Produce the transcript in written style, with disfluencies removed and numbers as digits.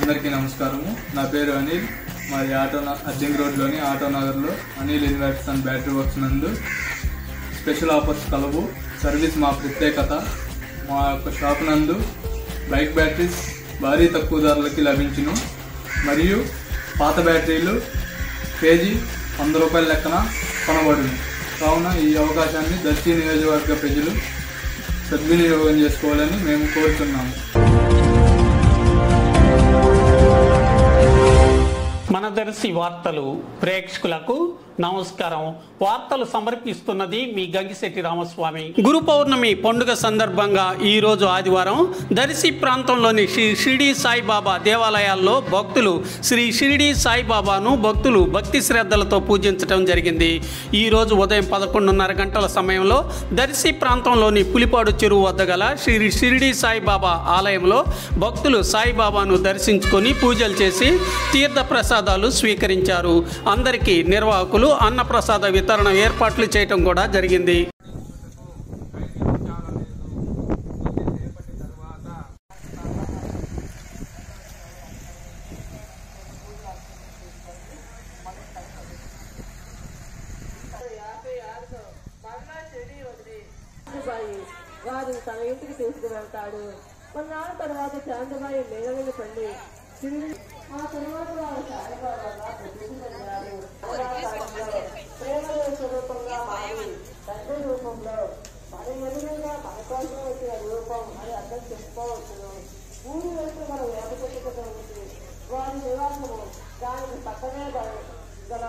అందరికీ నమస్కారము. నా పేరు అనిల్. మాది అర్జంగ్ రోడ్లోని ఆటో నగర్లో Anil inverters and battery works నందు స్పెషల్ ఆఫర్స్ కలవు. సర్వీస్ మా ప్రత్యేకత. మా యొక్క షాప్ నందు బైక్ బ్యాటరీస్ భారీ తక్కువ ధరలకి లభించును మరియు పాత బ్యాటరీలు కేజీ 100 రూపాయల లెక్కన కొనబడును. కావున ఈ అవకాశాన్ని దర్శి నియోజకవర్గ ప్రజలు సద్వినియోగం చేసుకోవాలని మేము కోరుతున్నాము. మన దర్శి వార్తలు ప్రేక్షకులకు నమస్కారం. వార్తలు సమర్పిస్తున్నది మీ గంగిశెట్టి రామస్వామి. గురు పౌర్ణమి పండుగ సందర్భంగా ఈరోజు ఆదివారం దర్శి ప్రాంతంలోని శ్రీ షిరిడి సాయిబాబా దేవాలయాల్లో భక్తులు శ్రీ షిరిడి సాయిబాబాను భక్తి శ్రద్ధలతో పూజించడం జరిగింది. ఈరోజు ఉదయం 11:30 గంటల సమయంలో దర్శి ప్రాంతంలోని పులిపాడు చెరువు వద్ద గల శ్రీ షిరిడి సాయిబాబా ఆలయంలో భక్తులు సాయిబాబాను దర్శించుకొని పూజలు చేసి తీర్థ ప్రసాదాలు స్వీకరించారు. అందరికీ నిర్వాహకులు అన్నప్రసాద వితరణ ఏర్పాట్లు చేయటం కూడా జరిగింది. వారు తన ఇంటికి తీసుకువెళ్తాడు. కొన్నాళ్ళ తర్వాత చాందబాయి మేళని పండి ఆ తర్వాత వారు సాయిబాబాగా ప్రతిష్ఠించారు. ప్రేమ స్వరూపంగా మారి తండ్రి రూపంలో మరి మెరుగైన మన కోసం వచ్చిన రూపం అని అర్థం చెప్పుకోవచ్చును. ఊరి వెళ్తే మన వేప చెట్టుగా ఉంది వారి నివాసము. దానికి పక్కనే గల